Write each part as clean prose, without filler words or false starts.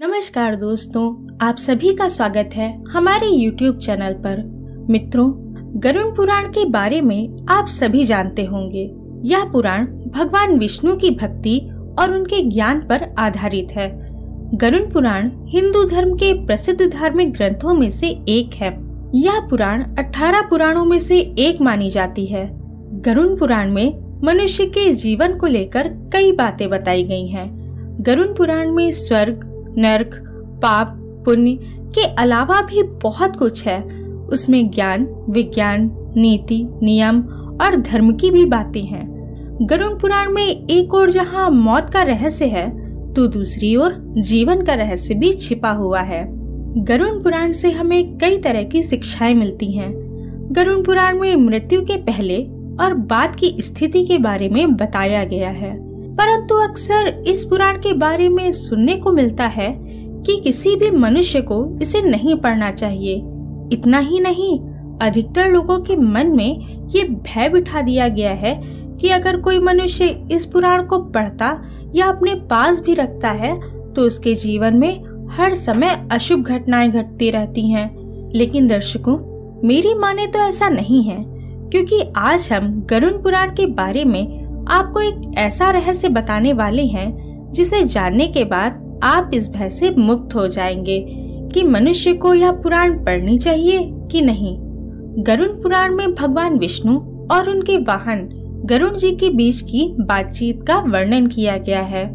नमस्कार दोस्तों, आप सभी का स्वागत है हमारे YouTube चैनल पर। मित्रों, गरुड़ पुराण के बारे में आप सभी जानते होंगे। यह पुराण भगवान विष्णु की भक्ति और उनके ज्ञान पर आधारित है। गरुड़ पुराण हिंदू धर्म के प्रसिद्ध धार्मिक ग्रंथों में से एक है। यह पुराण 18 पुराणों में से एक मानी जाती है। गरुड़ पुराण में मनुष्य के जीवन को लेकर कई बातें बताई गई हैं। गरुड़ पुराण में स्वर्ग, नरक, पाप, पुण्य के अलावा भी बहुत कुछ है। उसमें ज्ञान, विज्ञान, नीति, नियम और धर्म की भी बातें हैं। गरुड़ पुराण में एक ओर जहाँ मौत का रहस्य है, तो दूसरी ओर जीवन का रहस्य भी छिपा हुआ है। गरुड़ पुराण से हमें कई तरह की शिक्षाएं मिलती हैं। गरुड़ पुराण में मृत्यु के पहले और बाद की स्थिति के बारे में बताया गया है, परंतु अक्सर इस पुराण के बारे में सुनने को मिलता है कि किसी भी मनुष्य को इसे नहीं पढ़ना चाहिए। इतना ही नहीं, अधिकतर लोगों के मन में ये भय बिठा दिया गया है कि अगर कोई मनुष्य इस पुराण को पढ़ता या अपने पास भी रखता है तो उसके जीवन में हर समय अशुभ घटनाएं घटती रहती हैं। लेकिन दर्शकों, मेरी माने तो ऐसा नहीं है, क्योंकि आज हम गरुड़ पुराण के बारे में आपको एक ऐसा रहस्य बताने वाले हैं जिसे जानने के बाद आप इस भय से मुक्त हो जाएंगे कि मनुष्य को यह पुराण पढ़नी चाहिए कि नहीं। गरुड़ पुराण में भगवान विष्णु और उनके वाहन गरुड़ जी के बीच की बातचीत का वर्णन किया गया है।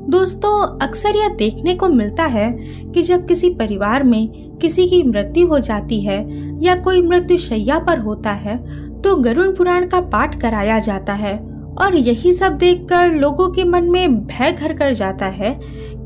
दोस्तों, अक्सर यह देखने को मिलता है कि जब किसी परिवार में किसी की मृत्यु हो जाती है या कोई मृत्यु शैया पर होता है तो गरुड़ पुराण का पाठ कराया जाता है, और यही सब देखकर लोगों के मन में भय घर कर जाता है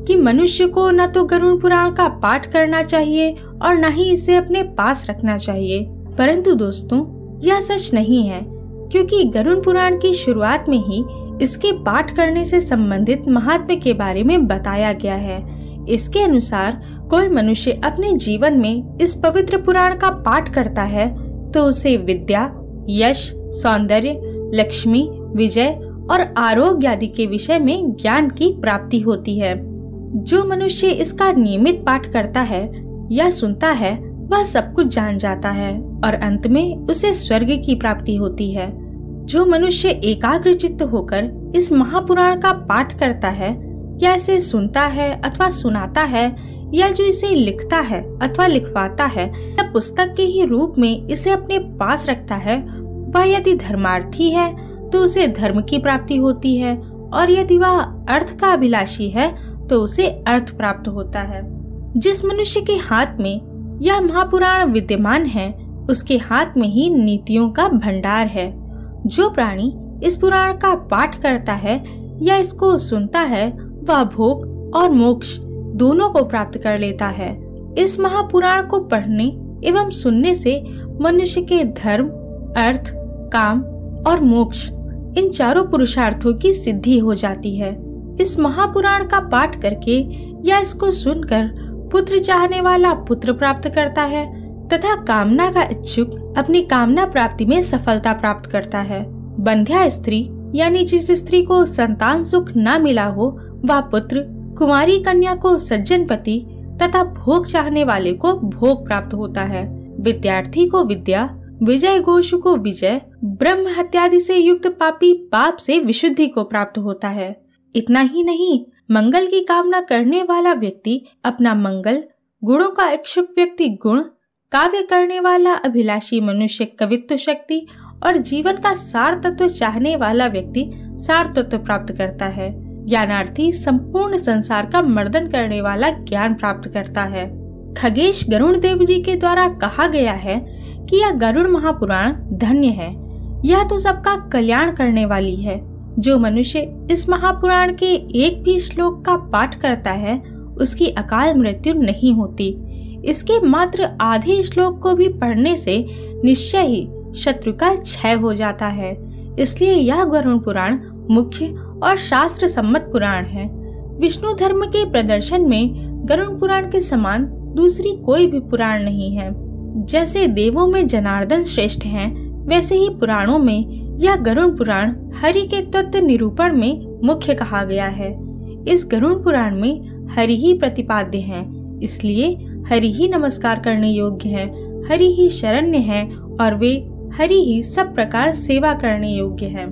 कि मनुष्य को न तो गरुड़ पुराण का पाठ करना चाहिए और न ही इसे अपने पास रखना चाहिए। परंतु दोस्तों, यह सच नहीं है, क्योंकि गरुड़ पुराण की शुरुआत में ही इसके पाठ करने से संबंधित महात्म्य के बारे में बताया गया है। इसके अनुसार कोई मनुष्य अपने जीवन में इस पवित्र पुराण का पाठ करता है तो उसे विद्या, यश, सौंदर्य, लक्ष्मी, विजय और आरोग्य आदि के विषय में ज्ञान की प्राप्ति होती है। जो मनुष्य इसका नियमित पाठ करता है या सुनता है वह सब कुछ जान जाता है और अंत में उसे स्वर्ग की प्राप्ति होती है। जो मनुष्य एकाग्र चित्त होकर इस महापुराण का पाठ करता है या इसे सुनता है अथवा सुनाता है या जो इसे लिखता है अथवा लिखवाता है या पुस्तक के ही रूप में इसे अपने पास रखता है, वह यदि धर्मार्थी है तो उसे धर्म की प्राप्ति होती है, और यदि वह अर्थ का अभिलाषी है तो उसे अर्थ प्राप्त होता है। जिस मनुष्य के हाथ में यह महापुराण विद्यमान है उसके हाथ में ही नीतियों का भंडार है। जो प्राणी इस पुराण का पाठ करता है या इसको सुनता है वह भोग और मोक्ष दोनों को प्राप्त कर लेता है। इस महापुराण को पढ़ने एवं सुनने से मनुष्य के धर्म, अर्थ, काम और मोक्ष इन चारों पुरुषार्थों की सिद्धि हो जाती है। इस महापुराण का पाठ करके या इसको सुनकर पुत्र चाहने वाला पुत्र प्राप्त करता है तथा कामना का इच्छुक अपनी कामना प्राप्ति में सफलता प्राप्त करता है। बंध्या स्त्री यानी जिस स्त्री को संतान सुख न मिला हो वह पुत्र, कुंवारी कन्या को सज्जन पति तथा भोग चाहने वाले को भोग प्राप्त होता है। विद्यार्थी को विद्या, विजय घोष को विजय, ब्रह्म हत्यादि से युक्त पापी पाप से विशुद्धि को प्राप्त होता है। इतना ही नहीं, मंगल की कामना करने वाला व्यक्ति अपना मंगल, गुणों का इच्छुक व्यक्ति गुण, काव्य करने वाला अभिलाषी मनुष्य कवित्व शक्ति और जीवन का सार तत्व चाहने वाला व्यक्ति सार तत्व प्राप्त करता है। ज्ञानार्थी संपूर्ण संसार का मर्दन करने वाला ज्ञान प्राप्त करता है। खगेश गरुड़ देव जी के द्वारा कहा गया है कि यह गरुड़ महापुराण धन्य है। यह तो सबका कल्याण करने वाली है। जो मनुष्य इस महापुराण के एक भी श्लोक का पाठ करता है उसकी अकाल मृत्यु नहीं होती। इसके मात्र आधे श्लोक को भी पढ़ने से निश्चय ही शत्रु का क्षय हो जाता है। इसलिए यह गरुड़ पुराण मुख्य और शास्त्र सम्मत पुराण है। विष्णु धर्म के प्रदर्शन में गरुड़ पुराण के समान दूसरी कोई भी पुराण नहीं है। जैसे देवों में जनार्दन श्रेष्ठ हैं, वैसे ही पुराणों में यह गरुड़ पुराण हरि के तत्व निरूपण में मुख्य कहा गया है। इस गरुड़ पुराण में हरि ही प्रतिपाद्य हैं, इसलिए हरि ही नमस्कार करने योग्य हैं, हरि ही शरण्य हैं और वे हरि ही सब प्रकार सेवा करने योग्य हैं।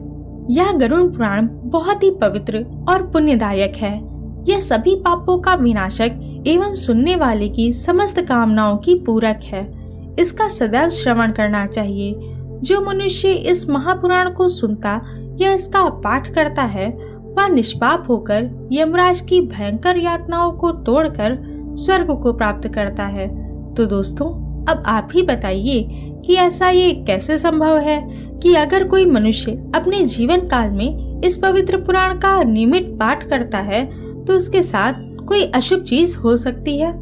यह गरुड़ पुराण बहुत ही पवित्र और पुण्यदायक है। यह सभी पापों का विनाशक एवं सुनने वाले की समस्त कामनाओं की पूरक है। इसका सदैव श्रवण करना चाहिए। जो मनुष्य इस महापुराण को सुनता या इसका पाठ करता है वह निष्पाप होकर यमराज की भयंकर यातनाओं को तोड़कर स्वर्ग को प्राप्त करता है। तो दोस्तों, अब आप ही बताइए कि ऐसा ये कैसे संभव है कि अगर कोई मनुष्य अपने जीवन काल में इस पवित्र पुराण का नियमित पाठ करता है तो उसके साथ कोई अशुभ चीज हो सकती है।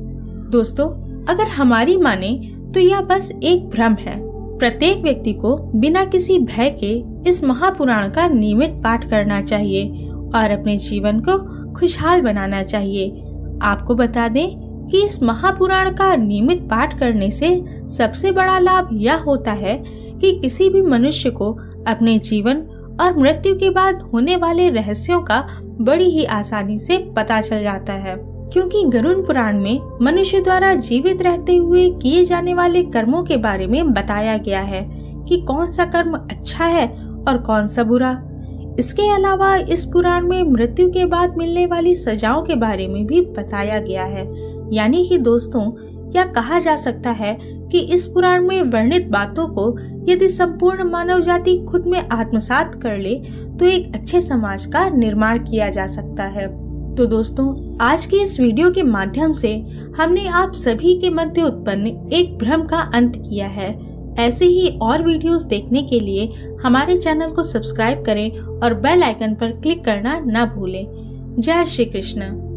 दोस्तों, अगर हमारी माने तो यह बस एक भ्रम है। प्रत्येक व्यक्ति को बिना किसी भय के इस महापुराण का नियमित पाठ करना चाहिए और अपने जीवन को खुशहाल बनाना चाहिए। आपको बता दें कि इस महापुराण का नियमित पाठ करने से सबसे बड़ा लाभ यह होता है कि किसी भी मनुष्य को अपने जीवन और मृत्यु के बाद होने वाले रहस्यों का बड़ी ही आसानी से पता चल जाता है, क्योंकि गरुड़ पुराण में मनुष्य द्वारा जीवित रहते हुए किए जाने वाले कर्मों के बारे में बताया गया है कि कौन सा कर्म अच्छा है और कौन सा बुरा। इसके अलावा इस पुराण में मृत्यु के बाद मिलने वाली सजाओं के बारे में भी बताया गया है। यानी कि दोस्तों, यह कहा जा सकता है कि इस पुराण में वर्णित बातों को यदि संपूर्ण मानव जाति खुद में आत्मसात कर ले तो एक अच्छे समाज का निर्माण किया जा सकता है। तो दोस्तों, आज की इस वीडियो के माध्यम से हमने आप सभी के मध्य उत्पन्न एक भ्रम का अंत किया है। ऐसे ही और वीडियोस देखने के लिए हमारे चैनल को सब्सक्राइब करें और बेल आइकन पर क्लिक करना न भूलें। जय श्री कृष्ण।